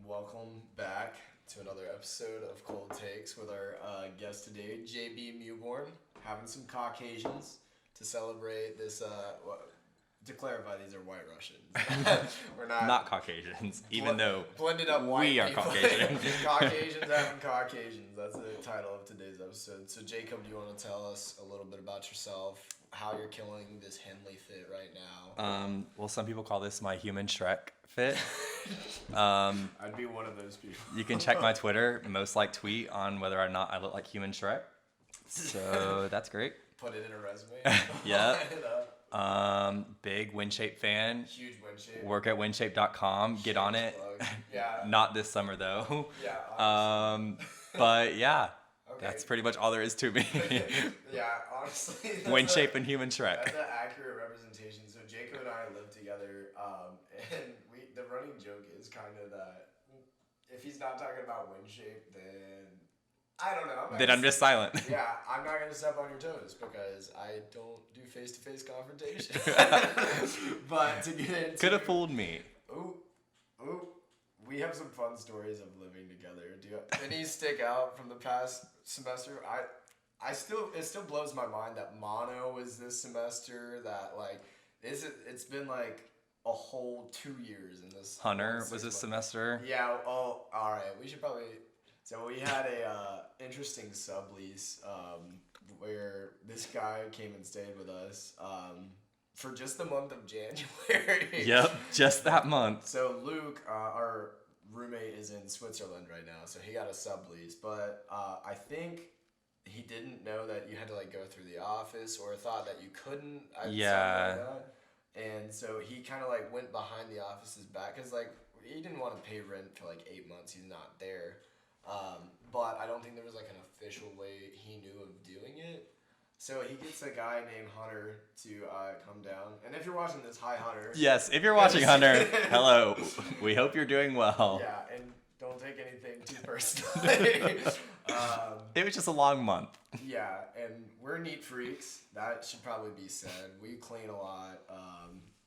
Welcome back to another episode of Cold Takes with our guest today, JB Mewborn, having some Caucasians to celebrate this. To clarify, these are white Russians. We're not Caucasians, even though blended up white we are people. Caucasian. Caucasians having Caucasians. That's the title of today's episode. So, Jacob, do you want to tell us a little bit about yourself? How you're killing this Henley fit right now? Well, some people call this my human Shrek fit. I'd be one of those people. You can check my Twitter, most liked tweet on whether or not I look like human Shrek. So that's great. Put it in a resume. Yeah. Big WinShape fan. Huge WinShape. Work at winshape.com. Get on it. Yeah. Not this summer though. Yeah. But yeah. Okay. That's pretty much all there is to me. Yeah, honestly. WinShape and human Shrek. That's an accurate representation. So Jacob and I live together, and the running joke is kind of that if he's not talking about WinShape, then I don't know. Then I'm just silent. Yeah, I'm not gonna step on your toes because I don't do face-to-face confrontation. But to get into Could have fooled me. Ooh. We have some fun stories of living together. Do you any stick out from the past semester? It still blows my mind that mono was this semester. That like it's been like a whole 2 years in this. Hunter was this semester. Yeah. Oh, all right. We should probably. So we had a interesting sublease where this guy came and stayed with us. For just the month of January. Yep, just that month. So Luke, our roommate, is in Switzerland right now, so he got a sublease. But I think he didn't know that you had to like go through the office, or thought that you couldn't. Yeah. Like that. And so he kind of like went behind the office's back, cause like he didn't want to pay rent for like 8 months. He's not there. But I don't think there was like an official way he knew of doing it. So he gets a guy named Hunter to come down. And if you're watching this, hi Hunter. Yes, if you're watching Hunter, hello. We hope you're doing well. Yeah, and don't take anything too personally. It was just a long month. Yeah, and we're neat freaks. That should probably be said. We clean a lot,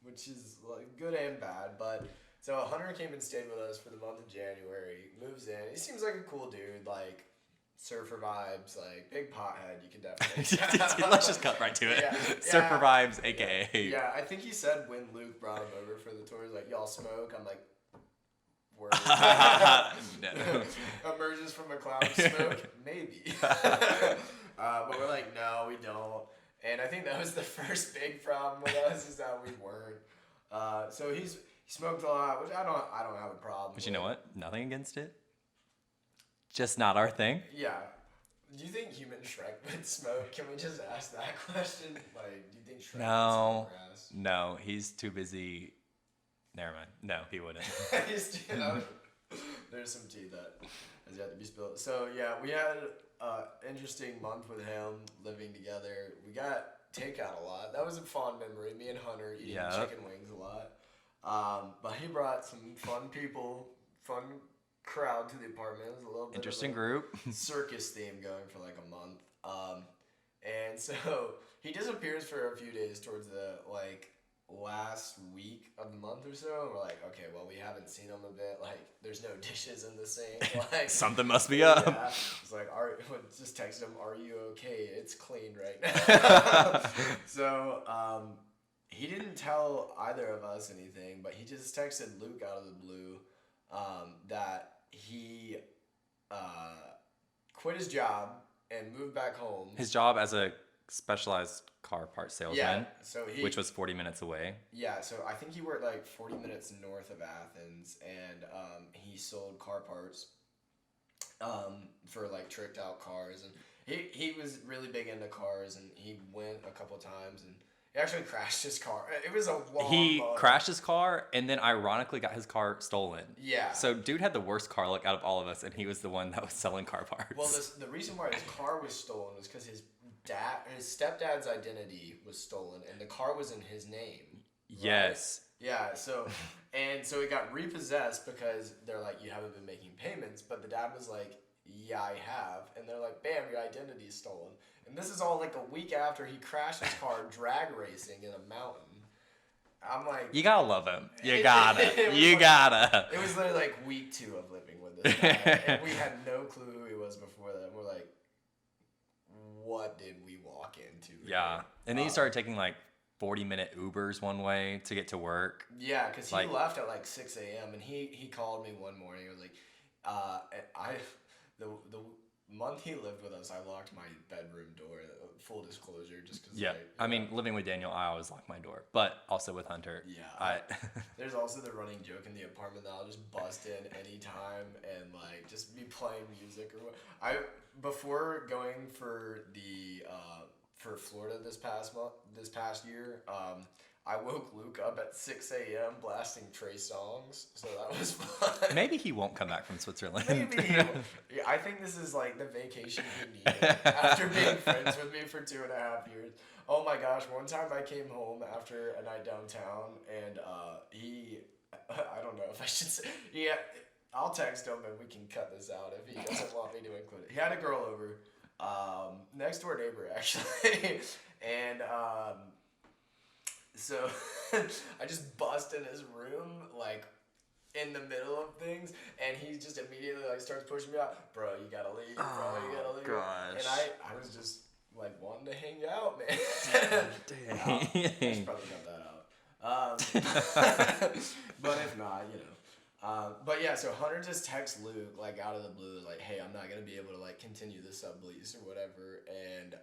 which is like good and bad. But so Hunter came and stayed with us for the month of January. Moves in. He seems like a cool dude. Like surfer vibes, like big pothead. You can definitely. Let's just cut right to it. Yeah, Surfer yeah, vibes, aka. Yeah, I think he said when Luke brought him over for the tour, he's like, "Y'all smoke?" I'm like, "Word." No. Emerges from a cloud of smoke, maybe. But we're like, no, we don't. And I think that was the first big problem with us is that we weren't. So he smoked a lot, which I don't have a problem. But you know what? Nothing against it. Just not our thing. Yeah. Do you think human Shrek would smoke? Can we just ask that question? Like, do you think Shrek would smoke grass? No, he's too busy. Never mind. No, he wouldn't. There's some tea that has yet to be spilled. So yeah, we had an interesting month with him living together. We got takeout a lot. That was a fond memory. Me and Hunter eating chicken wings a lot. But he brought some fun fun crowd to the apartment. It was a little bit interesting of a group. circus theme going for like a month. And so he disappears for a few days towards the like last week of the month or so. And we're like, okay, well, we haven't seen him a bit. Like, there's no dishes in the sink. Like, something must be up. Yeah. It's like, just texted him, "Are you okay? It's clean right now." So he didn't tell either of us anything, but he just texted Luke out of the blue that he quit his job and moved back home. His job as a specialized car part salesman, so which was 40 minutes away. Yeah, so I think he worked like 40 minutes north of Athens, and he sold car parts for like tricked out cars, and he was really big into cars, and he went a couple times, and he actually crashed his car. It was a long He month. crashed his car and then ironically got his car stolen. Yeah. So dude had the worst car luck out of all of us, and he was the one that was selling car parts. Well, the reason why his car was stolen was because his stepdad's identity was stolen, and the car was in his name. Right? Yes. Yeah, so it got repossessed because they're like, you haven't been making payments, but the dad was like, yeah, I have, and they're like, bam, your identity's stolen. And this is all like a week after he crashed his car drag racing in a mountain. I'm like, You gotta love him. You It gotta. was You like- gotta. it was literally like week 2 of living with this guy, and we had no clue who he was before that. We're like, what did we walk into? Yeah. here? And then you started taking like 40-minute Ubers one way to get to work. Yeah, because he Like- left at like 6 a.m. and he called me one morning. He was like, and the month he lived with us, I locked my bedroom door. Full disclosure, just because. Yeah. I mean, living with Daniel, I always lock my door, but also with Hunter. Yeah. There's also the running joke in the apartment that I'll just bust in anytime and like just be playing music or what. Before going for the for Florida this past year, I woke Luke up at 6 a.m. blasting Trey songs, so that was fun. Maybe he won't come back from Switzerland. Maybe. Yeah, I think this is like the vacation he needed after being friends with me for 2.5 years. Oh my gosh, one time I came home after a night downtown and I don't know if I should say, yeah, I'll text him and we can cut this out if he doesn't want me to include it. He had a girl over, next door neighbor actually, and so I just bust in his room like in the middle of things, and he just immediately like starts pushing me out. Bro, you gotta leave. Bro, you gotta leave. Gosh. And I was just like wanting to hang out, man. Dang. I should probably cut that out. But if not, you know. But yeah, so Hunter just texts Luke like out of the blue, like, "Hey, I'm not gonna be able to like continue the sublease or whatever," and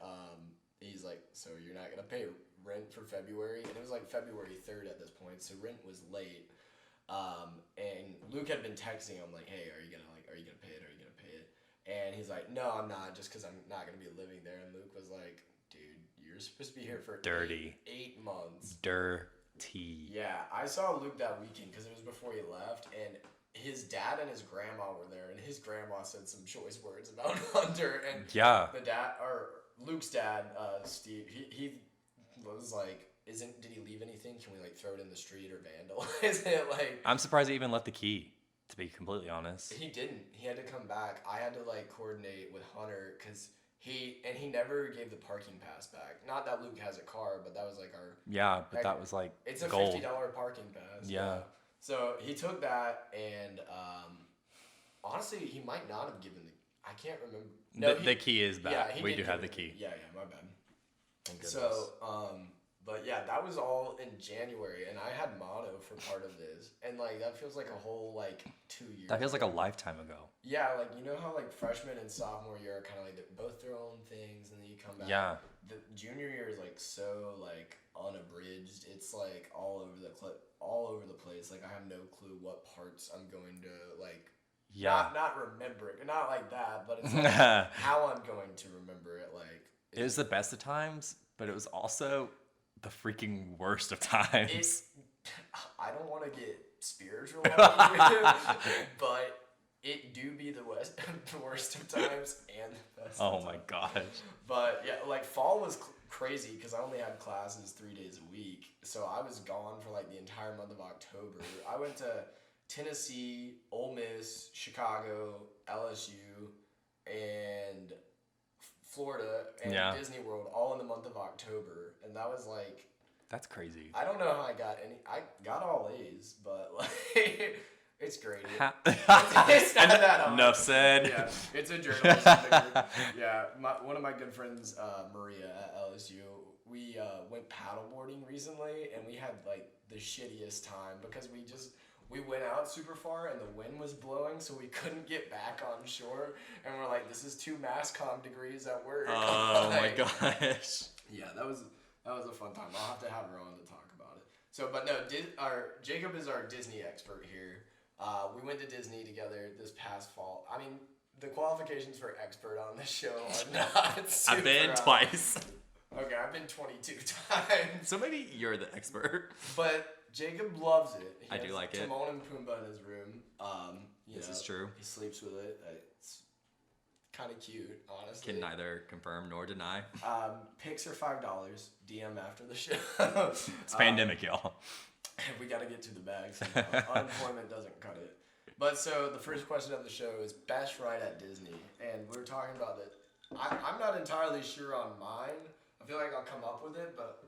he's like, "So you're not gonna pay rent for February?" And it was like February 3rd at this point, so rent was late. And Luke had been texting him like, "Hey, are you gonna pay it? Are you gonna pay it?" And he's like, "No, I'm not, just because I'm not gonna be living there." And Luke was like, "Dude, you're supposed to be here for Dirty. eight months." Dirty. Yeah, I saw Luke that weekend because it was before he left, and his dad and his grandma were there, and his grandma said some choice words about Hunter, and Yeah. the dad, or Luke's dad, Steve, he was like, did he leave anything? Can we like throw it in the street or vandalize it? Like, I'm surprised he even left the key, to be completely honest. he didn't. He had to come back. I had to like coordinate with Hunter because he never gave the parking pass back. Not that Luke has a car, but that was like our. Yeah, but that was like It's a gold. $50 parking pass. Yeah. So he took that, and honestly, he might not have given the. I can't remember. No, The key is back. Yeah, he We did do give have the it- key. Yeah, my bad. Thank goodness. So, but yeah, that was all in January, and I had mono for part of this, and like that feels like a whole like 2 years. That feels like a lifetime ago. Yeah, like you know how like freshman and sophomore year are kind of like both their own things, and then you come back. Yeah. The junior year is like so like unabridged. It's like all over the place. Like I have no clue what parts I'm going to like. Yeah. Not remember it, not like that, but it's like how I'm going to remember it. Like It was the best of times, but it was also the freaking worst of times. I don't want to get spiritual on you, but it do be the worst of times and the best. Oh of my times. gosh. But yeah, like fall was crazy because I only had classes 3 days a week, so I was gone for like the entire month of October. I went to Tennessee, Ole Miss, Chicago, LSU, and Florida and Yeah. Disney World all in the month of October, and that was like. That's crazy. I don't know how I got any. I got all A's, but like, it's great. It's not that hard. Enough said. Yeah, it's a journalism degree. Yeah, one of my good friends, Maria at LSU, we went paddleboarding recently, and we had like the shittiest time because we went out super far and the wind was blowing, so we couldn't get back on shore, and we're like, this is 2 mass comm degrees at work. Oh my Like, gosh. yeah, that was a fun time. I'll have to have her on to talk about it. So, but no, Jacob is our Disney expert here. We went to Disney together this past fall. I mean, the qualifications for expert on this show are not super I've been high. twice. Okay, I've been 22 times. So maybe you're the expert. But Jacob loves it. He I do has like it. Timon and Pumbaa in his room. This is true. He sleeps with it. It's kind of cute, honestly. Can neither confirm nor deny. Pics are $5. DM after the show. It's pandemic, y'all. We got to get to the bags. Unemployment doesn't cut it. But so the first question of the show is best ride at Disney, and we're talking about it. I'm not entirely sure on mine. I feel like I'll come up with it, but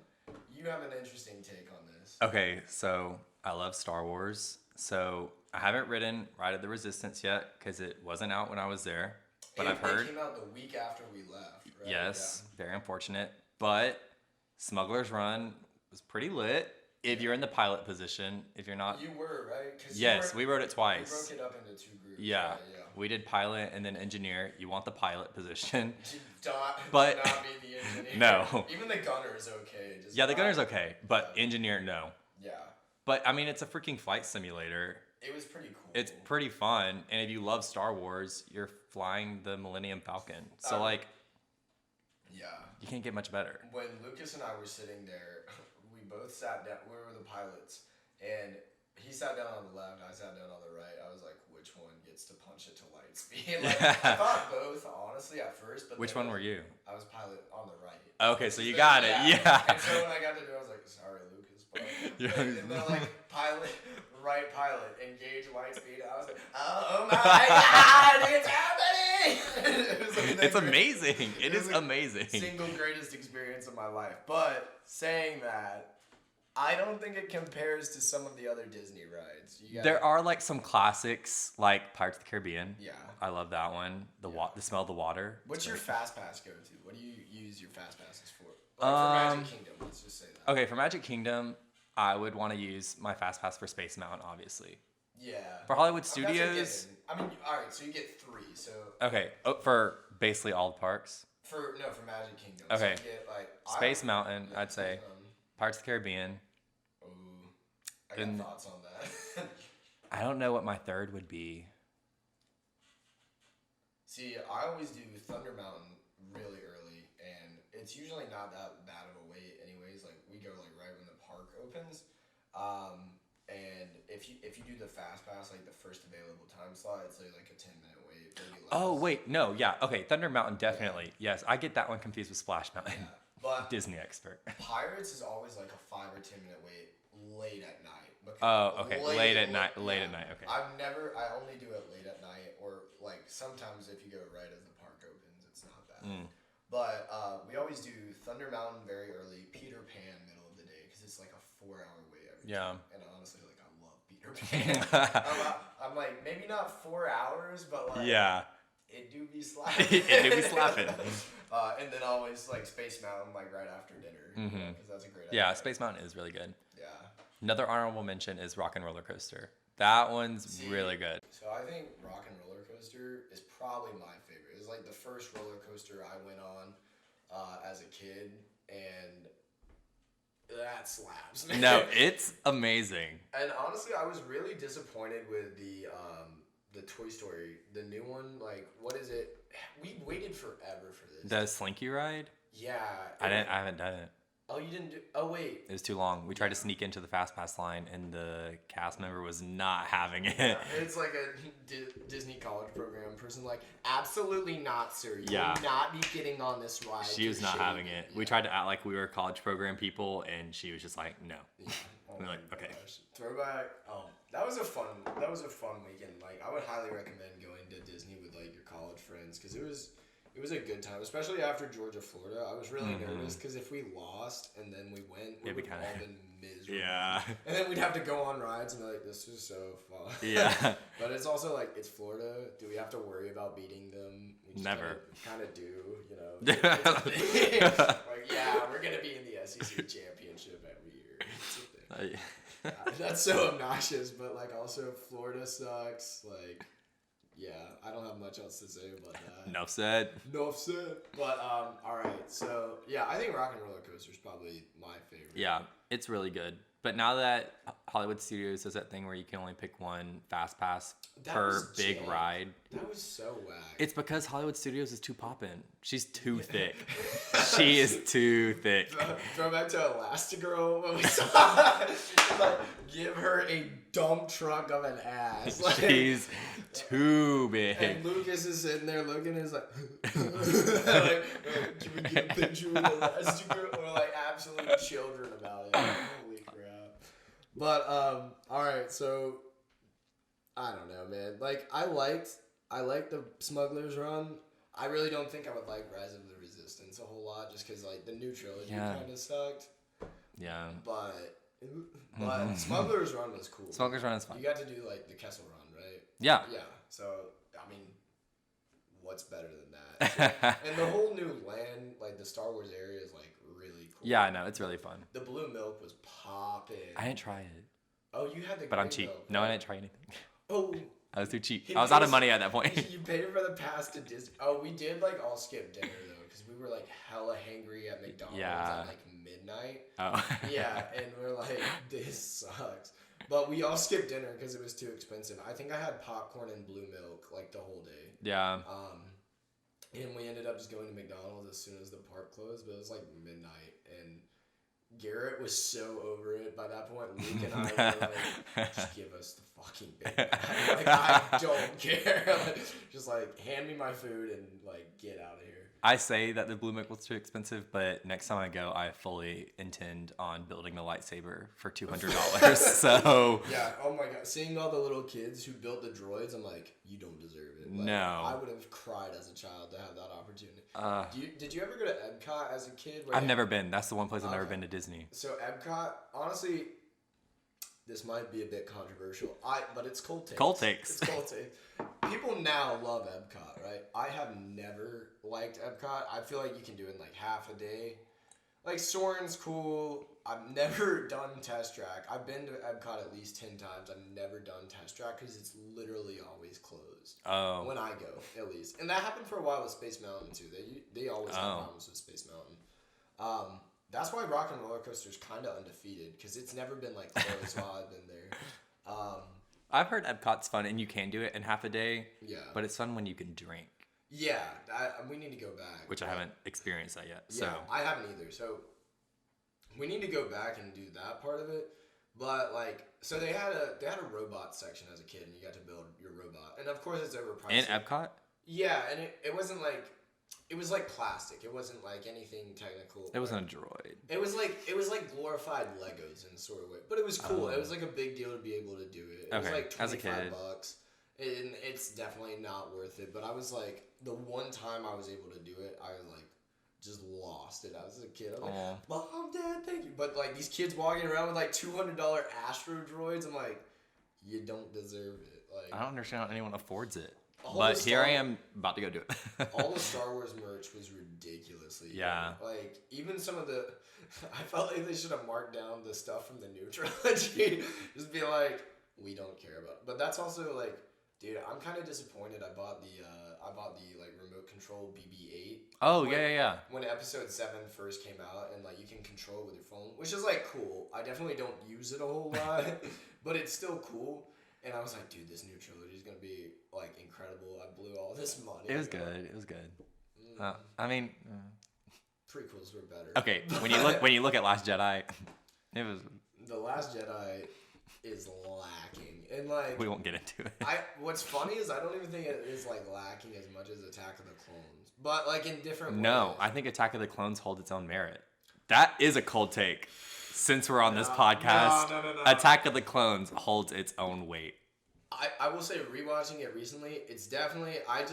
you have an interesting take on this. this. Okay, so I love Star Wars. So I haven't ridden Ride of the Resistance yet because it wasn't out when I was there. But I've heard. It came out the week after we left, right? Yes, very unfortunate. But Smuggler's Run was pretty lit. If you're in the pilot position, if you're not. You were, right? Yes, we rode it twice. We broke it up into 2 groups. Yeah. Right? We did pilot and then engineer. You want the pilot position. Do not be the engineer. No. Even the gunner's okay. The gunner's okay, but engineer, no. Yeah. But I mean, it's a freaking flight simulator. It was pretty cool. It's pretty fun, and if you love Star Wars, you're flying the Millennium Falcon. So yeah, you can't get much better. When Lucas and I were sitting there, we both sat down. We were the pilots, and he sat down on the left, I sat down on the right. I was like, which one gets to punch it to light speed? I thought both, honestly, at first. But which one were you? I was pilot on the right. Okay, so you got it. Yeah. And so when I got to do it, I was like, sorry, Lucas. But and then pilot, right pilot, engage light speed. I was like, oh my God, it's happening! It's amazing. It is amazing. Single greatest experience of my life. But saying that, I don't think it compares to some of the other Disney rides. There are some classics like Pirates of the Caribbean. Yeah. I love that one. The smell of the water. What's your fast pass go to? What do you use your fast passes for? For Magic Kingdom, let's just say that. Okay, for Magic Kingdom, I would want to use my fast pass for Space Mountain, obviously. Yeah. For Hollywood Studios. I mean, all right. So you get 3. So. Okay, for basically all the parks. For Magic Kingdom. Okay. So you get Space Mountain, I'd say. Pirates of the Caribbean. I got thoughts on that. I don't know what my third would be. See, I always do Thunder Mountain really early, and it's usually not that bad of a wait anyways. We go right when the park opens. And if you do the fast pass, the first available time slot, it's a 10-minute wait. Maybe less. Oh, wait, no, yeah. Okay, Thunder Mountain, definitely. Yeah. Yes, I get that one confused with Splash Mountain. Yeah. But Disney expert. Pirates is always a 5 or 10-minute wait late at night. Oh, okay. Late at night. Okay. I only do it late at night, or sometimes if you go right as the park opens, it's not bad. But we always do Thunder Mountain very early, Peter Pan middle of the day, because it's a 4-hour wait every time. And honestly, I love Peter Pan. I'm maybe not 4 hours, but yeah. It do be slapping. It do be slapping. And then always Space Mountain right after dinner, because that's a great idea. Yeah, Space Mountain is really good. Yeah. Another honorable mention is Rock and Roller Coaster. That one's really good. So I think Rock and Roller Coaster is probably my favorite. It's the first roller coaster I went on as a kid, and that slaps. No, it's amazing. And honestly, I was really disappointed with the Toy Story, the new one. What is it? We waited forever for this. The Slinky ride? Yeah. I haven't done it. Oh, you didn't do? Oh, wait. It was too long. We tried to sneak into the Fast Pass line, and the cast member was not having it. Yeah, it's a Disney college program person absolutely not, sir. You will not be getting on this ride. She was not having it. Yeah. We tried to act like we were college program people, and she was just like, no. Yeah. We were okay. Throwback. That was a fun weekend. I would highly recommend going to Disney with your college friends, because it was a good time, especially after Georgia, Florida. I was really nervous because if we lost and then we went, we would have all been miserable. Yeah. And then we'd have to go on rides and be this is so fun. Yeah. But it's also it's Florida. Do we have to worry about beating them? We just Never. Kind of do, yeah, we're going to be in the SEC championship every year. It's a thing. That's so obnoxious, but also Florida sucks. Yeah, I don't have much else to say about that. Enough said. But all right, so yeah, I think Rock and Roller Coaster is probably my favorite. Yeah, it's really good. But now that Hollywood Studios does that thing where you can only pick one fast pass per big ride. That was so whack. It's because Hollywood Studios is too poppin'. She's too thick. She is too thick. Throw back to Elastigirl when we saw give her a dump truck of an ass. She's too big. And Lucas is sitting there looking and is can we get a picture with Elastigirl? We're absolute children about it. Holy crap. But all right, so I don't know, man. I liked the Smuggler's Run. I really don't think I would like Rise of the Resistance a whole lot, just because the new trilogy kind of sucked. Yeah. But But Smuggler's Run was cool. Smuggler's Run is fun. You got to do like the Kessel Run, right? Yeah. Yeah. So I mean, what's better than that? And the whole new land, like the Star Wars area, is like really cool. Yeah, I know. It's really fun. The blue milk was popping. I didn't try it. Oh, you had the. But I'm green cheap. milk, No, right? I didn't try anything. Oh. I was too cheap. I was out of money at that point. You paid for the pass to Disney. Oh, we did like all skip dinner though, because we were like hella hangry at McDonald's Yeah. at like midnight. Oh. Yeah, and we're like, this sucks. But we all skipped dinner because it was too expensive. I think I had popcorn and blue milk like the whole day. Yeah. And we ended up just going to McDonald's as soon as the park closed, but it was like midnight, and Garrett was so over it by that point. Luke and I were like, just give us the fucking Big Mac. Like, I don't care. Like, just like, hand me my food and like, get out of here. I say that the blue milk was too expensive, but next time I go, I fully intend on building the lightsaber for $200. So yeah, oh my god, seeing all the little kids who built the droids, I'm like, you don't deserve it. Like, no, I would have cried as a child to have that opportunity. Did you ever go to Epcot as a kid? I've never been. That's the one place I've never been to Disney. So Epcot, honestly, this might be a bit controversial. But it's cold takes. Cold takes. It's cold takes. People now love Epcot, right? I have never liked Epcot. I feel like you can do it in like half a day. Like Soarin's cool. I've never done Test Track. I've been to Epcot at least 10 times. I've never done Test Track because it's literally always closed. Oh. When I go, at least. And that happened for a while with Space Mountain too. They always have problems with Space Mountain. That's why Rock and Roller Coaster is kind of undefeated because it's never been like closed while I've been there. I've heard Epcot's fun and you can do it in half a day. Yeah. But it's fun when you can drink. Yeah, we need to go back. Which I haven't experienced that yet. Yeah, So I haven't either. So we need to go back and do that part of it. But like, so they had a robot section as a kid, and you got to build your robot, and of course it's overpriced. in Epcot? Yeah, and it wasn't like, it was like plastic. It wasn't like anything technical. It wasn't a droid. It was like glorified Legos in a sort of way, but it was cool. It was like a big deal to be able to do it. It was like as a kid. $25. And it's definitely not worth it. But I was like, the one time I was able to do it, I was like, just lost it. I was a kid. I was like, Mom, Dad, thank you. But like these kids walking around with like $200 Astro droids, I'm like, you don't deserve it. Like, I don't understand how anyone affords it. But here I am about to go do it. all the Star Wars merch was ridiculously yeah. Like, even some of the... I felt like they should have marked down the stuff from the new trilogy. Just be like, we don't care about it. But that's also like... Dude, I'm kind of disappointed. I bought the like remote control BB-8. Oh, yeah. When Episode 7 first came out, and like you can control it with your phone, which is like cool. I definitely don't use it a whole lot, but it's still cool. And I was like, dude, this new trilogy is gonna be like incredible. I blew all this money. It was good. I mean, prequels were better. Okay, when you look at Last Jedi, it was. The Last Jedi is lacking, and like we won't get into it. What's funny is I don't even think it is like lacking as much as Attack of the Clones, but like in different ways. No, I think Attack of the Clones holds its own merit. That is a cold take. Since we're on this podcast, no. Attack of the Clones holds its own weight. I will say, rewatching it recently, it's definitely I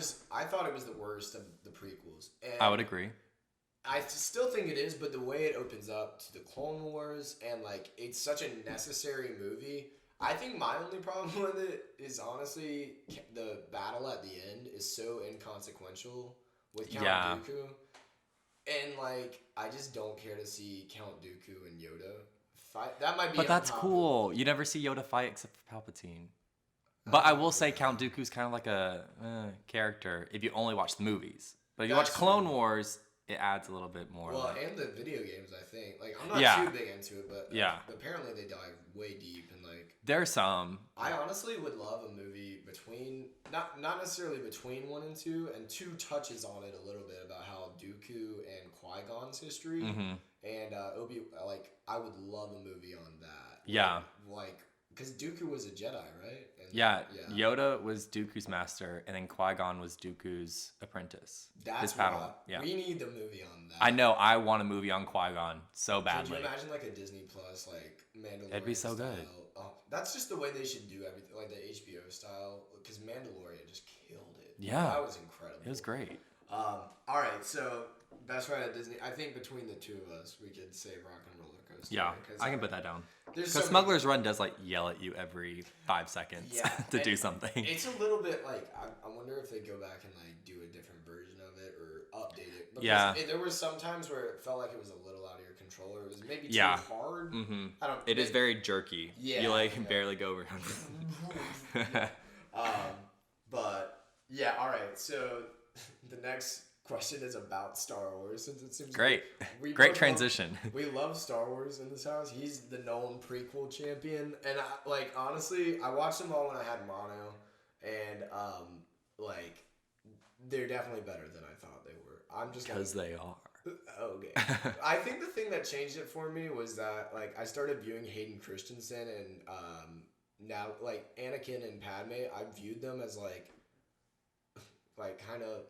thought it was the worst of the prequels. And I would agree. I still think it is, but the way it opens up to the Clone Wars and like it's such a necessary movie. I think my only problem with it is honestly the battle at the end is so inconsequential with Count Dooku, and like I just don't care to see Count Dooku and Yoda fight. That might be. But that's cool. You never see Yoda fight except for Palpatine. But I will say Count Dooku's kind of like a character if you only watch the movies. But if you watch Clone Wars, it adds a little bit more. Well, like, and the video games, I think. Like, I'm not too big into it, but apparently they dive way deep and like. There's some. I honestly would love a movie between, not necessarily between 1 and 2, and 2 touches on it a little bit about how Dooku and Qui-Gon's history, and I would love a movie on that. Yeah. Like, because Dooku was a Jedi, right? And Yoda was Dooku's master, and then Qui-Gon was Dooku's apprentice. That's Padawan. Yeah. We need the movie on that. I know. I want a movie on Qui-Gon so badly. Could you imagine like a Disney Plus, like Mandalorian It'd be so style? good. Oh, that's just the way they should do everything, like the HBO style, because Mandalorian just killed it. Yeah. That was incredible. It was great. All right, so best ride at Disney. I think between the two of us, we could say Rock and Roller coaster. Yeah, I can put that down. There's Because Smuggler's Run does like yell at you every 5 seconds to do something. It's a little bit like I wonder if they go back and like do a different version of it or update it. Because there were some times where it felt like it was a little out of your control, or it was maybe too hard. Mm-hmm. I don't. It is very jerky. Yeah, you like can barely go around. But yeah, all right. So the next question is about Star Wars, since it seems great transition. We love Star Wars in this house. He's the known prequel champion, and honestly, I watched them all when I had mono, and they're definitely better than I thought they were. I'm just because they are. Okay. I think the thing that changed it for me was that like I started viewing Hayden Christensen and now like Anakin and Padme, I viewed them as like kind of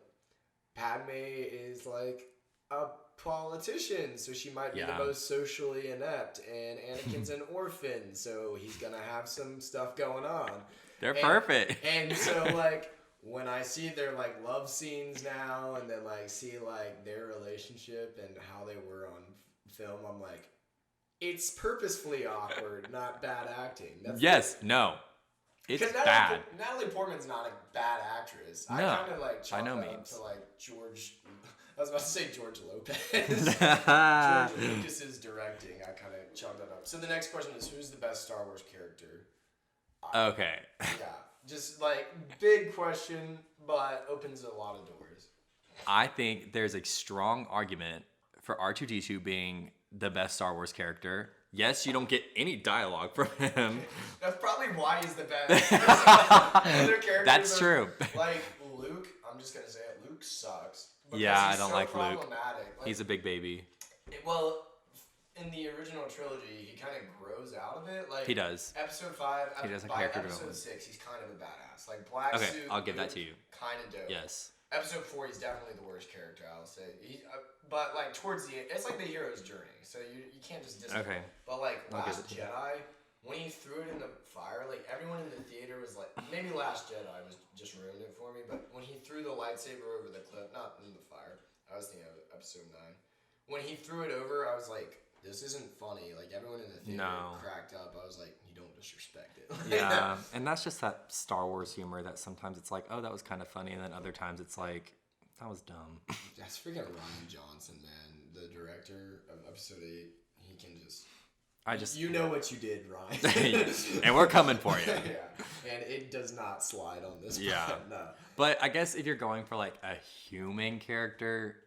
Padme is like a politician, so she might be the most socially inept, and Anakin's an orphan, so he's gonna have some stuff going on. They're perfect. And so like when I see their like love scenes now, and then like see like their relationship and how they were on film, I'm like, it's purposefully awkward, not bad acting. It's bad. Natalie Portman's not a bad actress. No, I kind of like chalk by no that up means. to like George. I was about to say George Lopez. George Lucas's directing. I kind of chalked that up. So the next question is, who's the best Star Wars character? Okay. Yeah, just like big question, but opens a lot of doors. I think there's a strong argument for R2-D2 being the best Star Wars character. Yes, you don't get any dialogue from him. That's probably why he's the best. Other characters That's true. Like Luke, I'm just gonna say it. Luke sucks. I don't like Luke. Like, he's a big baby. Well, in the original trilogy, he kind of grows out of it. Like he does. Episode 5. He does a by character episode development. 6, he's kind of a badass. Like black Okay, suit. I'll give that to you. Kind of dope. Yes. Episode 4, he's definitely the worst character, I'll say. But like towards the end, it's like the hero's journey, so you can't just dismiss Okay. it. But like I'll give Last it to you. Jedi, when he threw it in the fire, like everyone in the theater was like, maybe Last Jedi was just ruined it for me, but when he threw the lightsaber over the cliff, not in the fire, I was thinking of episode 9. When he threw it over, I was like, this isn't funny. Like everyone in the theater cracked up. I was like, you don't disrespect it. Yeah, and that's just that Star Wars humor that sometimes it's like, oh, that was kind of funny, and then other times it's like, that was dumb. That's freaking Ryan Johnson, man. The director of episode 8. He can just... You know what you did, Ryan. And we're coming for you. Yeah. And it does not slide on this one. No. But I guess if you're going for like a human character,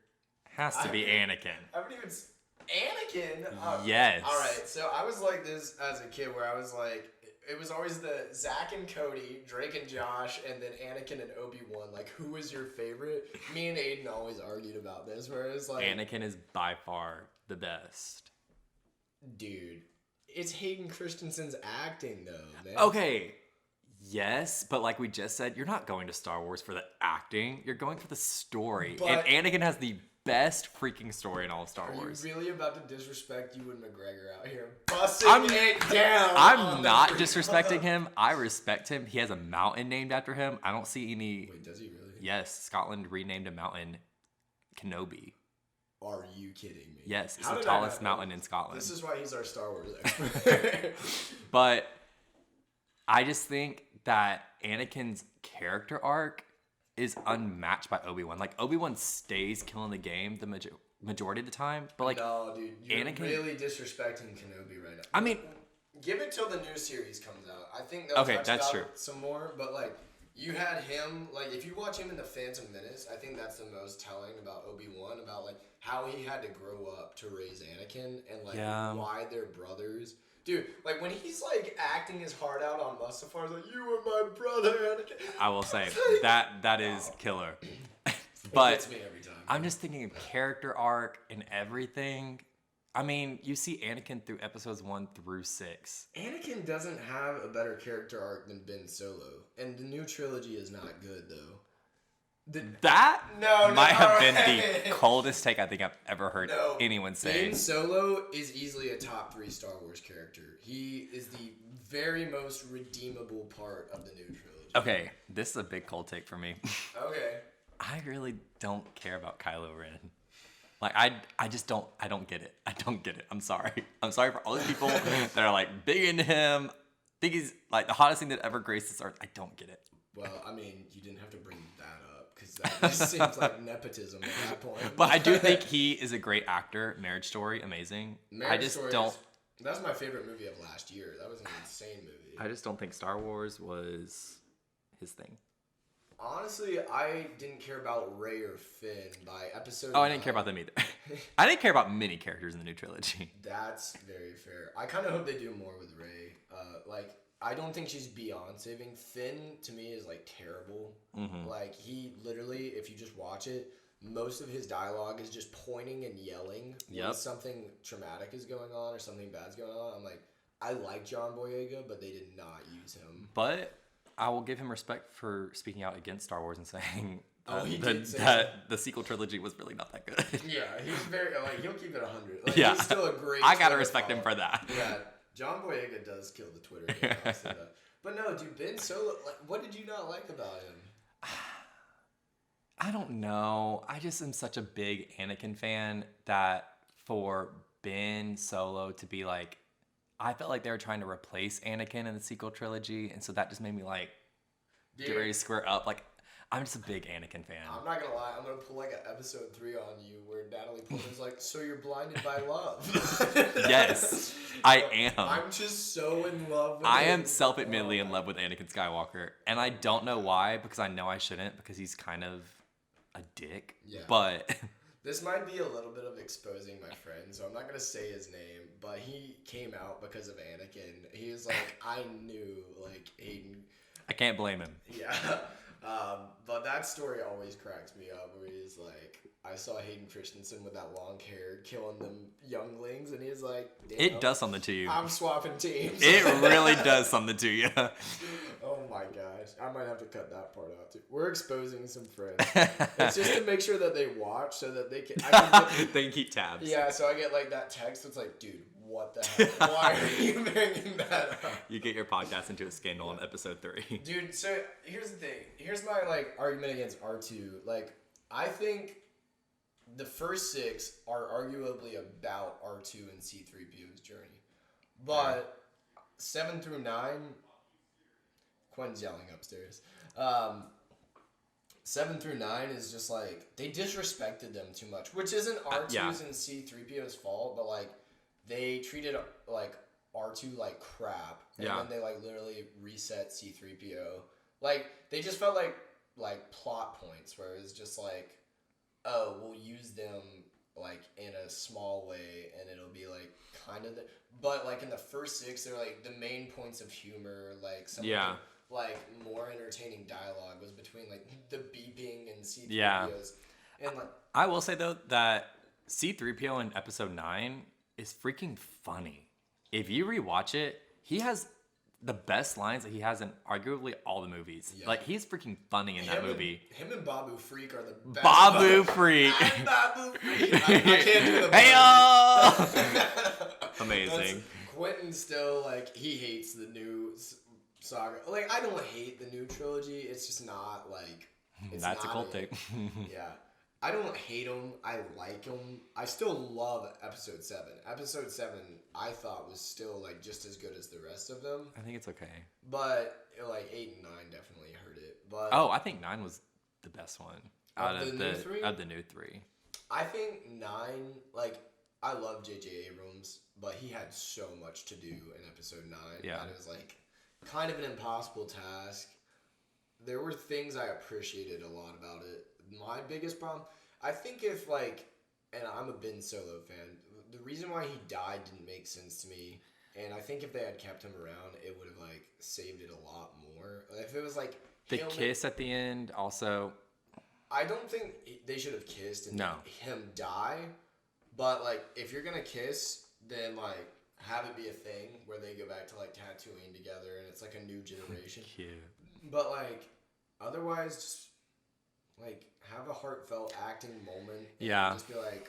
has to be Anakin. I haven't even... Anakin? Yes. All right. So I was like this as a kid where I was like... It was always the Zach and Cody, Drake and Josh, and then Anakin and Obi-Wan. Like, who was your favorite? Me and Aiden always argued about this, where it was like... Anakin is by far the best. Dude, it's Hayden Christensen's acting, though, man. Okay, yes, but like we just said, you're not going to Star Wars for the acting. You're going for the story. But, and Anakin has the best freaking story in all of Star Wars. Are you really about to disrespect Ewan McGregor out here? Busting it down. I'm not disrespecting him. I respect him. He has a mountain named after him. I don't see any... Wait, does he really? Yes, Scotland renamed a mountain Kenobi. Are you kidding me? Yes, it's the tallest mountain in Scotland. This is why he's our Star Wars expert. But I just think that Anakin's character arc is unmatched by Obi-Wan. Like, Obi-Wan stays killing the game the majority of the time, but like... No, dude, you're Anakin... really disrespecting Kenobi right now. I mean... Give it till the new series comes out. I think they'll touch that's about true. It some more, but like... You had him, like, if you watch him in The Phantom Menace, I think that's the most telling about Obi-Wan, about, like, how he had to grow up to raise Anakin, and, like, why they're brothers. Dude, like, when he's, like, acting his heart out on Mustafar, like, you were my brother, Anakin. I will say, that is killer. But it gets me every time. I'm just thinking of character arc and everything. I mean, you see Anakin through episodes 1 through 6. Anakin doesn't have a better character arc than Ben Solo, and the new trilogy is not good, though. That might have been the coldest take I think I've ever heard anyone say. Ben Solo is easily a top 3 Star Wars character. He is the very most redeemable part of the new trilogy. Okay, this is a big cold take for me. Okay. I really don't care about Kylo Ren. Like I just don't get it. I don't get it. I'm sorry. I'm sorry for all those people that are like big into him. Think he's like the hottest thing that ever graced this earth. I don't get it. Well, I mean, you didn't have to bring that up because that just seems like nepotism at that point. But I do think he is a great actor. Marriage Story, amazing. That's my favorite movie of last year. That was an insane movie. I just don't think Star Wars was his thing. Honestly, I didn't care about Rey or Finn by episode. Oh, I didn't care about them either. I didn't care about many characters in the new trilogy. That's very fair. I kind of hope they do more with Rey. I don't think she's beyond saving. Finn, to me, is, like, terrible. Mm-hmm. Like, he literally, if you just watch it, most of his dialogue is just pointing and yelling when something traumatic is going on or something bad's going on. I'm like, I like John Boyega, but they did not use him. But I will give him respect for speaking out against Star Wars and saying the sequel trilogy was really not that good. Yeah, he's very, like, he'll keep it 100. Like, yeah. He's still a great I gotta Twitter respect him follower. for that. Yeah, John Boyega does kill the Twitter game. I'll say that. But no, dude, Ben Solo, like, what did you not like about him? I don't know. I just am such a big Anakin fan that for Ben Solo to be like, I felt like they were trying to replace Anakin in the sequel trilogy, and so that just made me like get ready to square up. Like, I'm just a big Anakin fan. I'm not gonna lie, I'm gonna pull like an episode 3 on you where Natalie Portman's like, so you're blinded by love. Yes, I am. I'm just so in love with I him. am self-admittedly in love with Anakin Skywalker, and I don't know why, because I know I shouldn't, because he's kind of a dick. Yeah. But this might be a little bit of exposing my friend, so I'm not gonna say his name, but he came out because of Anakin. He was like, I knew, like, Hayden. I can't blame him. Yeah. But that story always cracks me up where he's like, I saw Hayden Christensen with that long hair killing them younglings, and he's like, damn, It does something to you. I'm swapping teams. It really does something to you. Oh my gosh. I might have to cut that part out too. We're exposing some friends. It's just to make sure that they watch so that they can they can keep tabs. Yeah, so I get like that text that's like, dude, what the heck? Why are you bringing that up? You get your podcast into a scandal in episode 3. Dude, so here's the thing. Here's my like argument against R2. Like, I think the first 6 are arguably about R2 and C-3PO's journey. But 7 through 9, Quinn's yelling upstairs. 7 through 9 is just like, they disrespected them too much, which isn't R2's and C-3PO's fault, but like, they treated like R2 like crap, and then they like literally reset C-3PO. Like, they just felt like plot points where it was just like, oh, we'll use them like in a small way, and it'll be like kind of but like in the first 6, they're like the main points of humor, like some of the, like more entertaining dialogue was between like the beeping and C-3POs. And like, I will say though that C-3PO in episode 9 is freaking funny. If you rewatch it, he has the best lines that he has in arguably all the movies. Yeah. Like, he's freaking funny in that movie. Him and Babu Freak are the best. Babu Freak. I'm Babu Freak. I can't do the Hey-o! Amazing. Quentin still, like, he hates the new saga. Like, I don't hate the new trilogy. It's just not, like... That's a cool thing. Yeah. I don't hate them. I like them. I still love episode 7. Episode 7, I thought was still like just as good as the rest of them. I think it's okay. But like 8 and 9 definitely hurt it. But I think 9 was the best one out of the new 3. Of the new 3. I think 9, like, I love J.J. Abrams, but he had so much to do in episode 9 that it was like kind of an impossible task. There were things I appreciated a lot about it. My biggest problem, I think if like, and I'm a Ben Solo fan, the reason why he died didn't make sense to me, and I think if they had kept him around, it would have like saved it a lot more. If it was like the kiss at the end, also, I don't think they should have kissed and him die, but like if you're gonna kiss, then like have it be a thing where they go back to like Tatooine together, and it's like a new generation. Cute. But like otherwise, just like have a heartfelt acting moment. And just be like,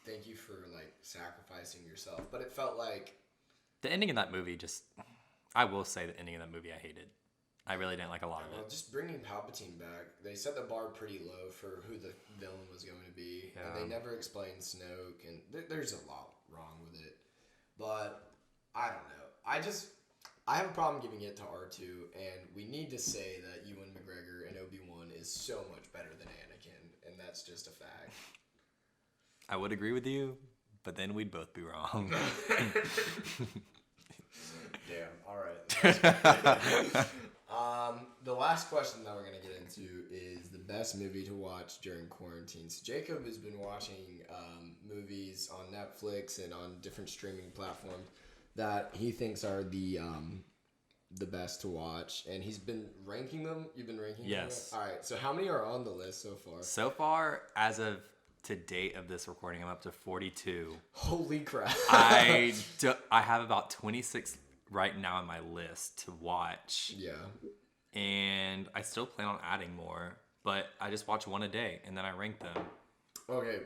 thank you for like sacrificing yourself. But it felt like the ending of that movie I will say the ending of that movie I hated. I really didn't like a lot of Well, it. just bringing Palpatine back, they set the bar pretty low for who the villain was going to be, and they never explained Snoke, and there's a lot wrong with it. But I don't know. I have a problem giving it to R2, and we need to say that Ewan McGregor and Obi-Wan is so much better than Anakin, and that's just a fact. I would agree with you, but then we'd both be wrong. Damn. All right. The last question that we're going to get into is the best movie to watch during quarantine. So Jacob has been watching movies on Netflix and on different streaming platforms that he thinks are the best to watch, and he's been ranking them. You've been ranking them? Yes. All right. So how many are on the list so far? So far, as of to date of this recording, I'm up to 42. Holy crap. I have about 26 right now on my list to watch. Yeah. And I still plan on adding more, but I just watch one a day and then I rank them. Okay,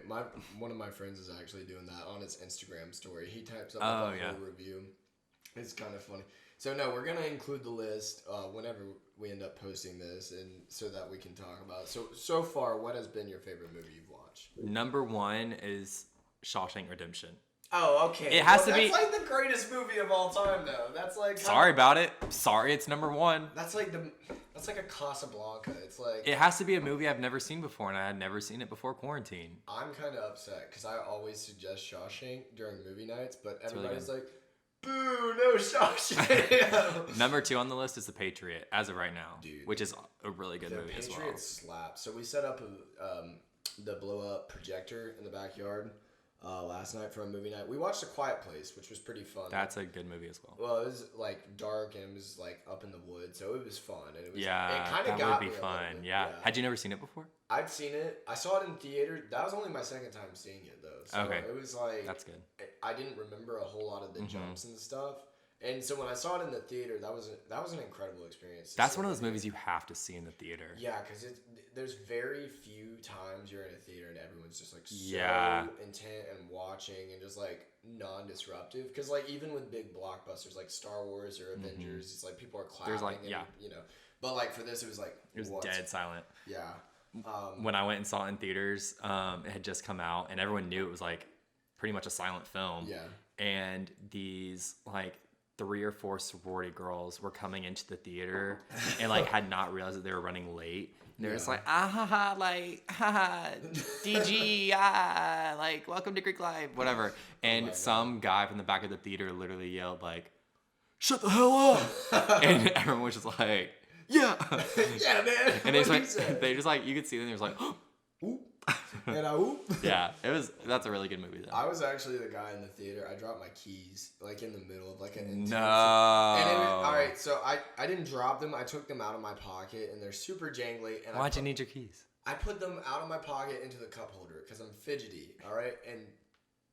one of my friends is actually doing that on his Instagram story. He types up Oh, a whole review. It's kind of funny. So no, we're gonna include the list whenever we end up posting this, and so that we can talk about it. So far, what has been your favorite movie you've watched? Number 1 is Shawshank Redemption. Oh, okay. It has to that's be like the greatest movie of all time, though. That's like Sorry about it. Sorry, it's number 1. That's like a Casablanca. It's like It has to be a movie I've never seen before, and I had never seen it before quarantine. I'm kind of upset because I always suggest Shawshank during movie nights, but everybody's really like, "Boo, no Shawshank." Number 2 on the list is The Patriot, as of right now, Dude, which is a really good movie as well. Patriot slaps. So we set up the blow up projector in the backyard last night for a movie night. We watched A Quiet Place, which was pretty fun. That's a good movie as well. Well, it was like dark and it was like up in the woods, so it was fun. And it was, Yeah, it kind of that got would me be a fun. little bit. Yeah. Had you never seen it before? I'd seen it. I saw it in theater. That was only my second time seeing it though. So Okay. it was like That's good. I didn't remember a whole lot of the jumps and stuff. And so when I saw it in the theater, that was an incredible experience. That's one of those movies you have to see in the theater. Yeah, because there's very few times you're in a theater and everyone's just like so intent and watching and just like non-disruptive. Because like even with big blockbusters like Star Wars or Avengers, it's like people are clapping. There's like and, you know. But like for this, it was like dead silent. Yeah. When I went and saw it in theaters, it had just come out, and everyone knew it was like pretty much a silent film. Yeah. And these like 3 or 4 sorority girls were coming into the theater and like had not realized that they were running late. And they're just like, DG, like, welcome to Greek life, whatever. And some guy from the back of the theater literally yelled like, shut the hell up. And everyone was just like, yeah. Yeah, man. And they just like, you could see them, they was like, Oop. And I whoop. Yeah, that's a really good movie though. I was actually the guy in the theater. I dropped my keys like in the middle of like an intense. No. And all right, so I didn't drop them. I took them out of my pocket, and they're super jangly. And Why'd you need your keys? I put them out of my pocket into the cup holder because I'm fidgety. All right, and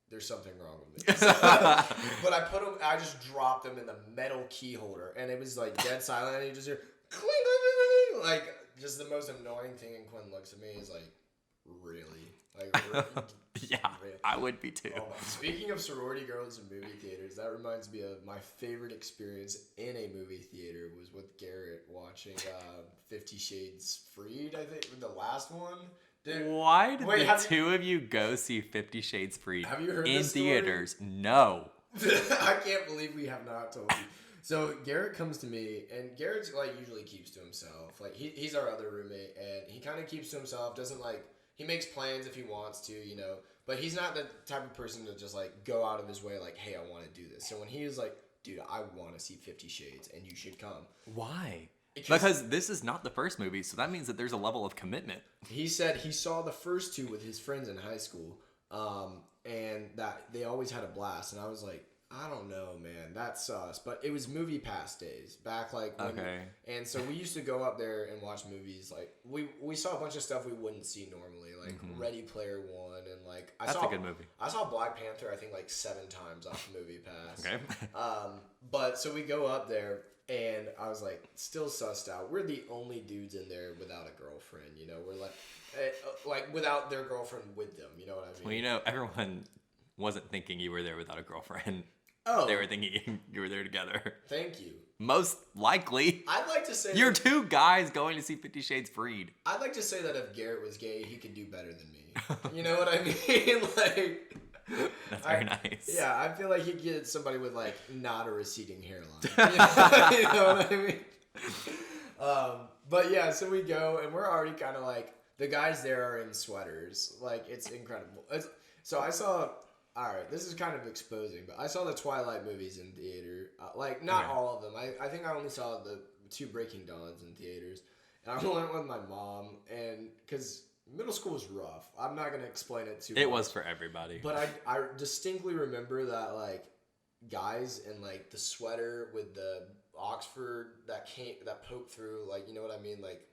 there's something wrong with me. But I just dropped them in the metal key holder, and it was like dead silent. And you just hear cling, cling, cling, cling, like just the most annoying thing. And Quinn looks at me, and is like, really? Like, really? Yeah, Really? I would be too. Oh my. Speaking of sorority girls in movie theaters, that reminds me of my favorite experience in a movie theater was with Garrett watching 50 Shades Freed, I think, the last one. Dude, Why did the two of you go see 50 Shades Freed have you heard in this story? theaters? No. I can't believe we have not told you. So Garrett comes to me, and Garrett's like usually keeps to himself. Like he's our other roommate, and he kind of keeps to himself. Doesn't like. He makes plans if he wants to, you know, but he's not the type of person to just like go out of his way like, hey, I want to do this. So when he was like, dude, I want to see 50 Shades and you should come. Why? Because this is not the first movie, so that means that there's a level of commitment. He said he saw the first 2 with his friends in high school, and that they always had a blast. And I was like, I don't know, man, that's sus. But it was Movie Pass days back, like when, and so we used to go up there and watch movies. Like we saw a bunch of stuff we wouldn't see normally, like Ready Player One, and like that's a good movie. I saw Black Panther, I think like 7 times off Movie Pass. Okay. But so we go up there, and I was like, still sussed out. We're the only dudes in there without a girlfriend. You know, we're like without their girlfriend with them. You know what I mean? Well, you know, everyone wasn't thinking you were there without a girlfriend. Oh. They were thinking you were there together. Thank you. Most likely. I'd like to say You're two guys going to see 50 Shades Freed. I'd like to say that if Garrett was gay, he could do better than me. You know what I mean? Like, that's very nice. Yeah, I feel like he'd get somebody with like not a receding hairline. You know what I mean? But yeah, so we go and we're already kind of like the guys there are in sweaters. Like it's incredible. So I saw. All right, this is kind of exposing, but I saw the Twilight movies in theater. Like not all of them. I think I only saw the 2 Breaking Dawns in theaters, and I went with my mom, and because middle school was rough. I'm not gonna explain it too much. It was for everybody. But I distinctly remember that like guys in like the sweater with the Oxford that poked through, like, you know what I mean, like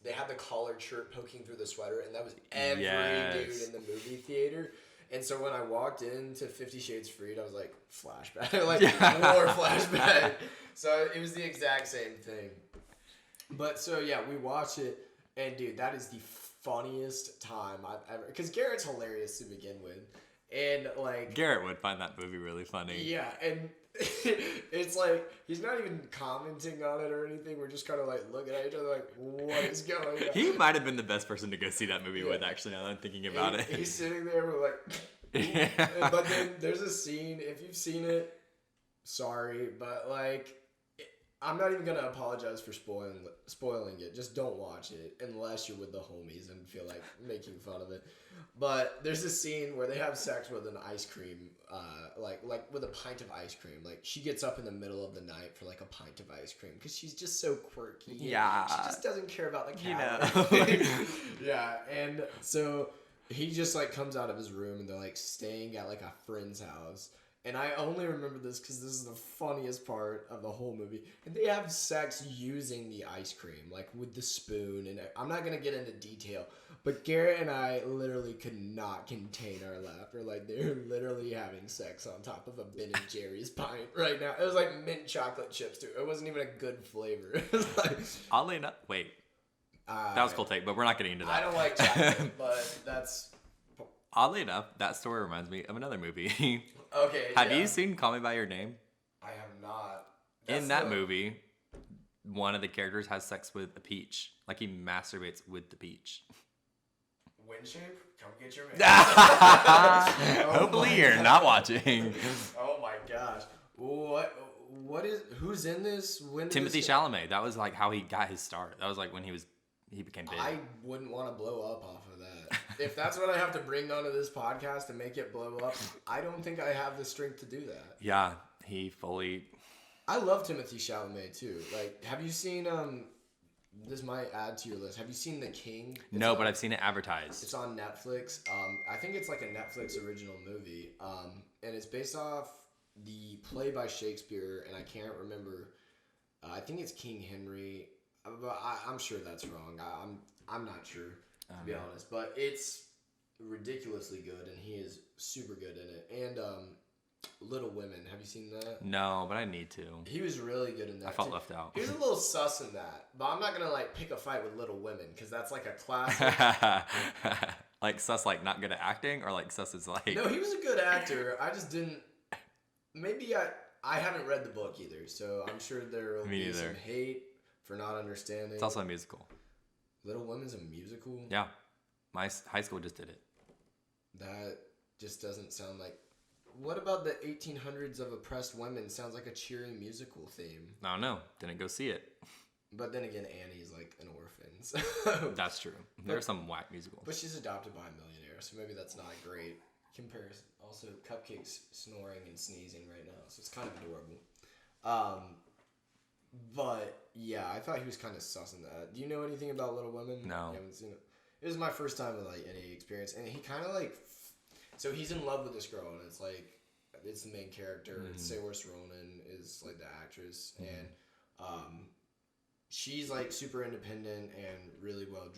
they had the collared shirt poking through the sweater, and that was every dude in the movie theater. And so when I walked into 50 Shades Freed, I was like, flashback. Like, more flashback. So it was the exact same thing. But so, yeah, we watch it. And, dude, that is the funniest time I've ever... Because Garrett's hilarious to begin with. And, like... Garrett would find that movie really funny. Yeah, and it's like, he's not even commenting on it or anything. We're just kind of, like, looking at each other like, what is going on? He might have been the best person to go see that movie with, actually, now that I'm thinking about it. He's sitting there, we're like... But then there's a scene, if you've seen it, sorry, but, like... I'm not even going to apologize for spoiling it. Just don't watch it unless you're with the homies and feel like making fun of it. But there's a scene where they have sex with an ice cream, like with a pint of ice cream. Like, she gets up in the middle of the night for, like, a pint of ice cream because she's just so quirky. Yeah. She just doesn't care about the calories. You know? Yeah, and so he just, like, comes out of his room and they're, like, staying at, like, a friend's house. And I only remember this because this is the funniest part of the whole movie. And they have sex using the ice cream, like with the spoon. And I'm not going to get into detail, but Garrett and I literally could not contain our laughter. Like, they're literally having sex on top of a Ben and Jerry's pint right now. It was like mint chocolate chips, too. It wasn't even a good flavor. It was like, oddly enough, wait. That was a cool take, but we're not getting into that. I don't like chocolate, but that's... Oddly enough, that story reminds me of another movie. Okay. Have you seen Call Me by Your Name? I have not. In that movie, one of the characters has sex with a peach. Like, he masturbates with the peach. Windshape, come get your man. Hopefully you're not watching. Oh my gosh. What is, who's in this? When Timothy Chalamet. That was like how he got his start. That was like when he became big. I wouldn't want to blow up off of that. If that's what I have to bring onto this podcast to make it blow up, I don't think I have the strength to do that. Yeah, he fully... I love Timothy Chalamet too. Like, have you seen, this might add to your list, have you seen The King? No, but I've seen it advertised. It's on Netflix. I think it's like a Netflix original movie. And it's based off the play by Shakespeare, and I can't remember. I think it's King Henry. But I'm sure that's wrong. I'm not sure, to be honest. But it's ridiculously good, and he is super good in it. And Little Women, have you seen that? No, but I need to. He was really good in that. I felt left out. He was a little sus in that, but I'm not gonna like pick a fight with Little Women because that's like a classic. Like sus, like not good at acting, or like sus is like. No, he was a good actor. I just didn't. Maybe I haven't read the book either, so I'm sure there will be some hate for not understanding. It's also a musical. Little Women's a musical? Yeah. My high school just did it. That just doesn't sound like... What about the 1800s of oppressed women? Sounds like a cheery musical theme. I don't know. Didn't go see it. But then again, Annie's like an orphan. So. That's true. There are some whack musicals. But she's adopted by a millionaire, so maybe that's not a great comparison. Also, Cupcake's snoring and sneezing right now, so it's kind of adorable. But yeah, I thought he was kind of sus in that. Do you know anything about Little Women? No. You haven't seen it? It was my first time with like any experience, and he kind of like, so he's in love with this girl, and it's like, it's the main character. Mm-hmm. Saoirse Ronan is like the actress, mm-hmm. and she's like super independent and really well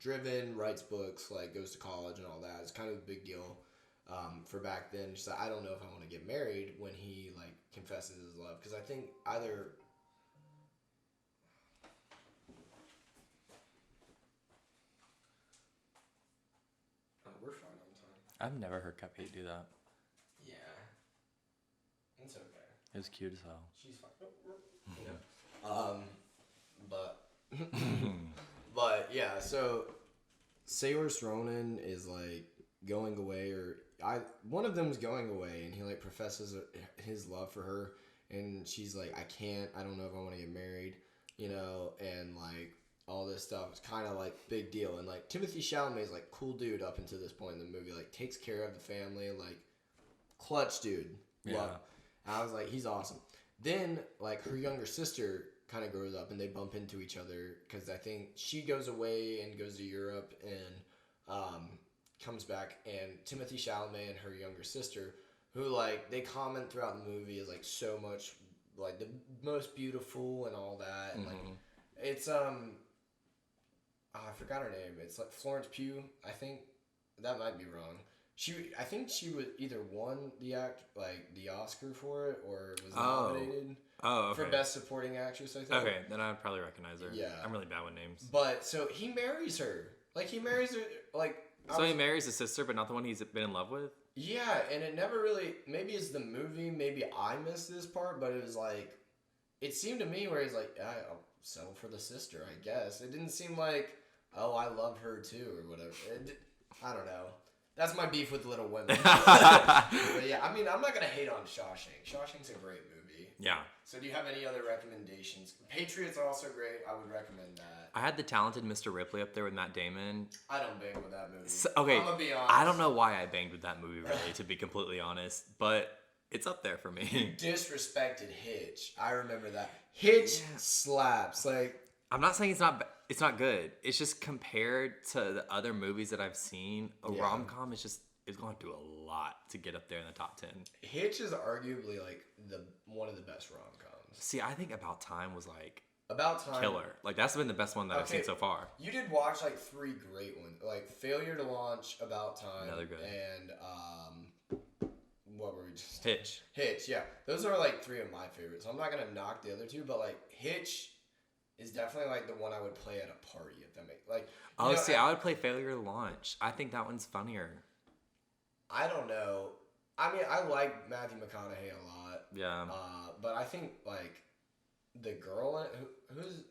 driven, writes books, like goes to college and all that. It's kind of a big deal for back then. She's like, I don't know if I want to get married when he like confesses his love, because I think either. We're fine on time. I've never heard Cupcake do that. Yeah. It's okay. It was cute as hell. She's fine. But but yeah, so Saoirse Ronan is like going away, or one of them's going away, and he like professes his love for her, and she's like, I don't know if I want to get married, and like all this stuff. It's kind of like big deal, and like Timothée Chalamet is like cool dude up until this point in the movie, like takes care of the family, like clutch dude. Yeah. Love. I was like, he's awesome. Then like her younger sister kind of grows up and they bump into each other because I think she goes away and goes to Europe and comes back, and Timothée Chalamet and her younger sister, who like they comment throughout the movie is like so much like the most beautiful and all that, and like it's I forgot her name. It's like Florence Pugh, I think. That might be wrong. I think she was either won the Oscar for it or was nominated okay. for Best Supporting Actress, I think. Okay, then I'd probably recognize her. Yeah. I'm really bad with names. But, so he marries her. Like, he marries her, like... he marries his sister, but not the one he's been in love with? Yeah, and it never really... Maybe it's the movie, maybe I missed this part, but it was like... It seemed to me where he's like, I'll settle for the sister, I guess. It didn't seem like, oh, I love her too, or whatever. I don't know. That's my beef with Little Women. But yeah, I mean, I'm not going to hate on Shawshank. Shawshank's a great movie. Yeah. So do you have any other recommendations? Patriots are also great. I would recommend that. I had The Talented Mr. Ripley up there with Matt Damon. I don't bang with that movie. So, okay, I'm going to be honest. I don't know why I banged with that movie, really, to be completely honest. But it's up there for me. You disrespected Hitch. I remember that. Hitch slaps. Like, I'm not saying it's not good. It's just compared to the other movies that I've seen, rom-com is it's going to do a lot to get up there in the top 10. Hitch is arguably like one of the best rom-coms. See, I think About Time was like About Time killer. Like that's been the best one that I've seen so far. You did watch like 3 great ones, like Failure to Launch, About Time, another good, and what were we just Hitch. Hitch, yeah. Those are like 3 of my favorites. I'm not gonna knock the other 2, but like Hitch is definitely like the one I would play at a party, if that makes like. I would play Failure to Launch. I think that one's funnier. I don't know. I mean, I like Matthew McConaughey a lot. Yeah. But I think like the girl who's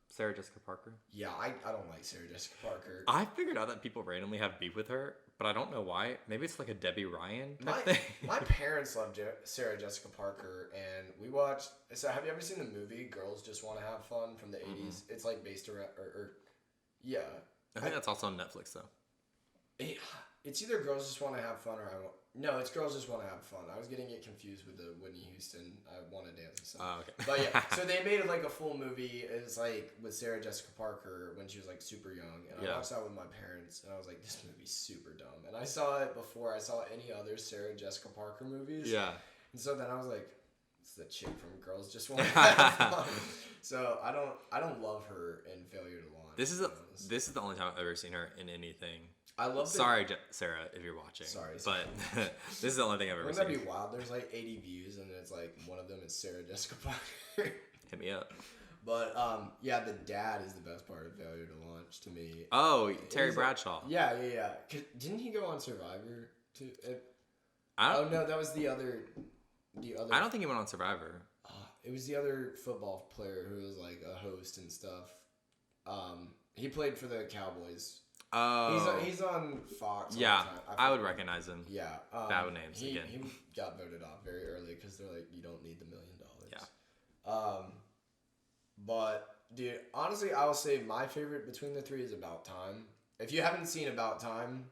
Sarah Jessica Parker. Yeah, I don't like Sarah Jessica Parker. I figured out that people randomly have beef with her, but I don't know why. Maybe it's like a Debbie Ryan type thing. My parents love Sarah Jessica Parker, and we watched. So, have you ever seen the movie "Girls Just Want to Have Fun" from the '80s? It's like based around, yeah. I think that's also on Netflix though. It's either Girls Just Want to Have Fun or No, it's Girls Just Want to Have Fun. I was getting it confused with the Whitney Houston I Want to Dance song. Oh, okay. But yeah, so they made like a full movie. It's like with Sarah Jessica Parker when she was like super young. And I watched that with my parents, and I was like, this movie's super dumb. And I saw it before I saw any other Sarah Jessica Parker movies. Yeah. And so then I was like, it's the chick from Girls Just Want to Have Fun. So I don't love her in Failure to Launch. This is the only time I've ever seen her in anything. I love. Sorry, Sarah, if you're watching. Sorry. But this is the only thing I've ever seen. Wouldn't that be wild? There's like 80 views, and it's like one of them is Sarah Jessica Parker. Hit me up. But yeah, the dad is the best part of Failure to Launch to me. Oh, Terry Bradshaw. Yeah. Didn't he go on Survivor too? No, that was the other. I don't think he went on Survivor. It was the other football player who was like a host and stuff. He played for the Cowboys. Oh. He's on Fox. Yeah, I would recognize him. Yeah. Bad names he, again. He got voted off very early because they're like, you don't need the $1 million. Yeah. But dude, honestly, I will say my favorite between the 3 is About Time. If you haven't seen About Time,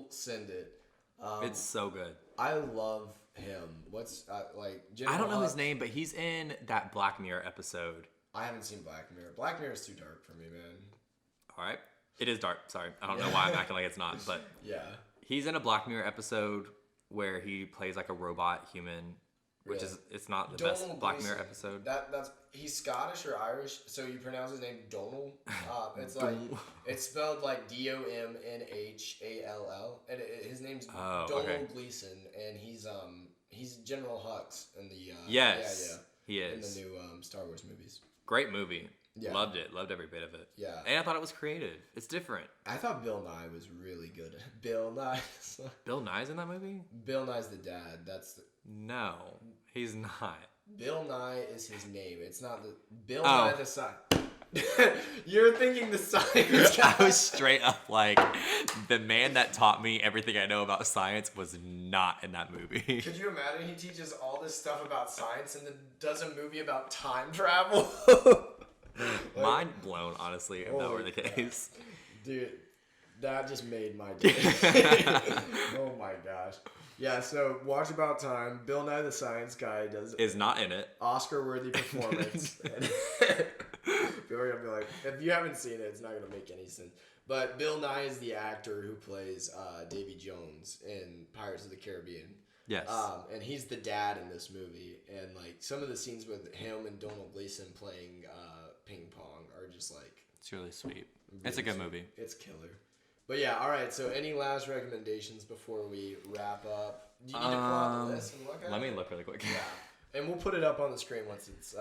send it. It's so good. I love him. What's I don't know his name, but he's in that Black Mirror episode. I haven't seen Black Mirror. Black Mirror is too dark for me, man. All right. It is dark. Sorry. I don't know why I'm acting like it's not, but yeah. He's in a Black Mirror episode where he plays like a robot human, which is it's not the best Black Mirror episode. He's Scottish or Irish, so you pronounce his name Donal. It's like it's spelled like Domhnall, and his name's Donal Gleeson, and he's General Hux in the yes. He in is. the new Star Wars movies. Great movie. Yeah. Loved it. Loved every bit of it. Yeah. And I thought it was creative. It's different. I thought Bill Nye was really good. Bill Nye. Bill Nye's in that movie? Bill Nye's the dad. No, he's not. Bill Nye is his name. It's not the Bill Oh. Nye the science. You're thinking the science guy. I was straight up like, the man that taught me everything I know about science was not in that movie. Could you imagine he teaches all this stuff about science and then does a movie about time travel? Mind blown, honestly, if that were the case. Dude, that just made my day. Oh my gosh. Yeah, so Watch About Time, Bill Nye the Science Guy Is not in it. Oscar-worthy performance. People are gonna be like, if you haven't seen it, it's not gonna make any sense. But Bill Nye is the actor who plays Davy Jones in Pirates of the Caribbean. Yes. And he's the dad in this movie, and like some of the scenes with him and Donald Gleason playing ping pong are just like. It's really sweet. Really It's a good sweet. movie. It's killer. But yeah, all right. So any last recommendations before we wrap up? Do you need to pull out the list and look at it? Let me look really quick. Yeah, and we'll put it up on the screen once it's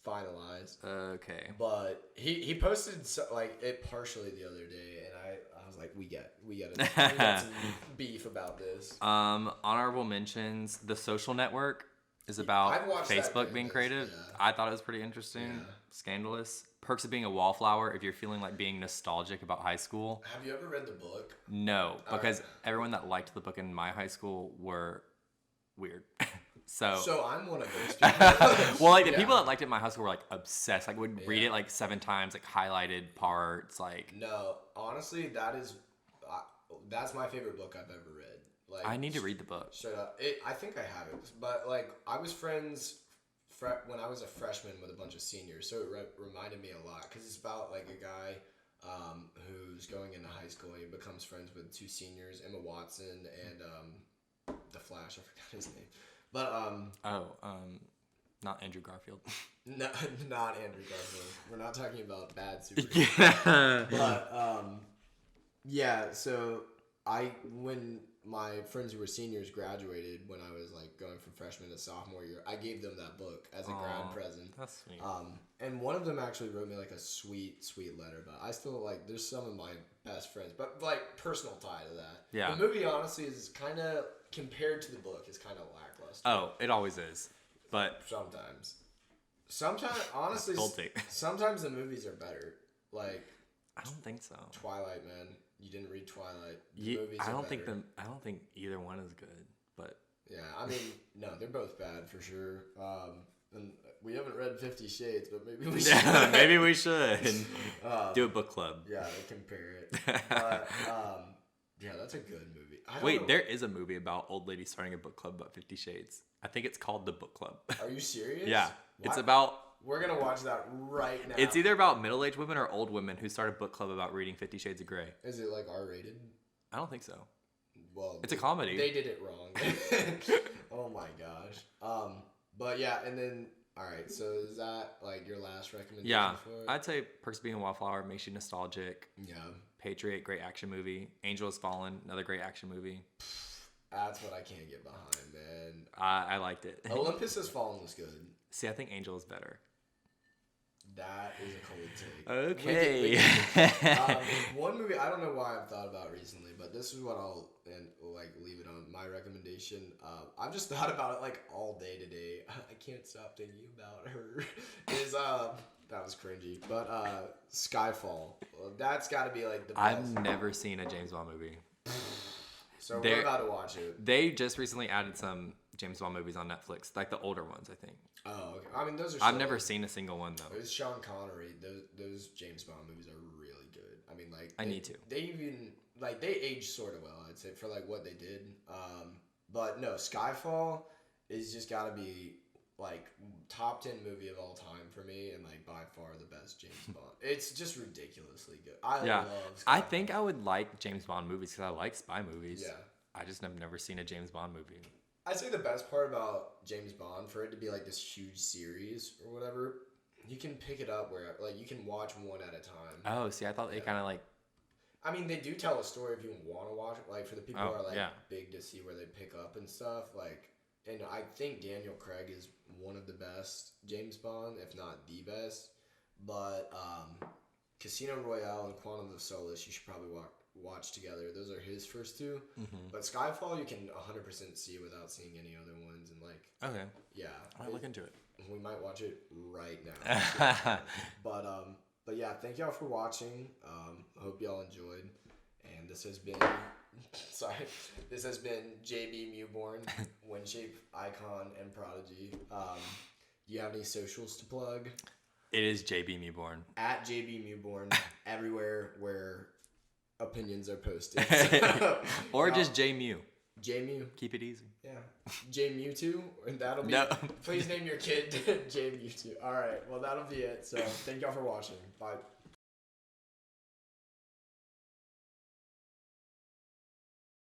finalized. Okay. But he posted it partially the other day, and I was like, we got some beef about this. Honorable mentions. The Social Network is about I've watched that Facebook being creative. yeah. I thought it was pretty interesting. Yeah. Scandalous. Perks of Being a Wallflower. If you're feeling like being nostalgic about high school. Have you ever read the book? No, because right. everyone that liked the book in my high school were weird. So I'm one of those people. well, like the Yeah. people that liked it in my high school were like obsessed. Like would read it like 7 times, like highlighted parts. Like No, honestly, that's my favorite book I've ever read. Like I need to read the book. Straight up, I think I have it, but like I was friends when I was a freshman with a bunch of seniors, so it reminded me a lot because it's about like a guy who's going into high school and he becomes friends with 2 seniors, Emma Watson and the Flash. I forgot his name, but not Andrew Garfield. no, not Andrew Garfield. We're not talking about bad superheroes. But yeah, so when my friends who were seniors graduated, when I was like going from freshman to sophomore year, I gave them that book as a grad present. That's sweet. And one of them actually wrote me like a sweet letter, but I still like, there's some of my best friends, but like personal tie to that. Yeah. The movie honestly is kind of, compared to the book, is kind of lackluster. Oh, it always is. But Sometimes, honestly, Bold take. sometimes the movies are better. Like I don't think so. Twilight, man. You didn't read Twilight. I don't think either one is good. But yeah, I mean, no, they're both bad for sure. And we haven't read 50 Shades, but maybe we should. yeah, maybe we should do a book club. Yeah, compare it. But yeah, that's a good movie. Wait, there is a movie about old ladies starting a book club about 50 Shades. I think it's called The Book Club. Are you serious? Yeah, Why? it's about. We're gonna watch that right now. It's either about middle-aged women or old women who start a book club about reading 50 Shades of Grey. Is it like R-rated? I don't think so. Well, It's a comedy. They did it wrong. Oh my gosh. But yeah, and then all right. So is that like your last recommendation? Yeah, for it? I'd say Perks of Being a Wallflower makes you nostalgic. Yeah. Patriot, great action movie. Angel Has Fallen, another great action movie. That's what I can't get behind, man. I liked it. Olympus Has Fallen was good. See, I think Angel is better. That is a cold take. Okay. One movie I don't know why I've thought about recently, but this is what I'll leave it on my recommendation. I've just thought about it like all day today. I can't stop thinking about her. That was cringy, but Skyfall. That's got to be like the best. I've never seen a James Bond movie. So we're about to watch it. They just recently added some James Bond movies on Netflix, like the older ones, I think. Oh, okay. I mean, those are. I've never seen a single one though. It's Sean Connery. Those James Bond movies are really good. I mean, like I need to. They even they aged sort of well, I'd say, for like what they did. But no, Skyfall is just got to be like top 10 movie of all time for me, and like by far the best James Bond. It's just ridiculously good. I love Skyfall. I think I would like James Bond movies because I like spy movies. Yeah. I just have never seen a James Bond movie. I'd say the best part about James Bond, for it to be like this huge series or whatever, you can pick it up where like you can watch one at a time. Oh, see, I thought they kind of like. I mean, they do tell a story if you want to watch it. Like for the people who are like yeah. big to see where they pick up and stuff. Like and I think Daniel Craig is one of the best James Bond, if not the best. But Casino Royale and Quantum of Solace, you should probably watch together. Those are his first two. Mm-hmm. But Skyfall, you can 100% see without seeing any other ones. And like, Okay. yeah, I might look into it. we might watch it right now. But yeah, thank y'all for watching. I hope y'all enjoyed. And this has been, this has been JB Mewborn, Windshape Icon and Prodigy. Do you have any socials to plug? It is JB Mewborn. At JB Mewborn, everywhere where opinions are posted. Or just J Mew. J Mew. Keep it easy. Yeah. J Mewtwo, and that'll be. No. Please name your kid J Mewtwo. All right. Well, that'll be it. So thank y'all for watching. Bye.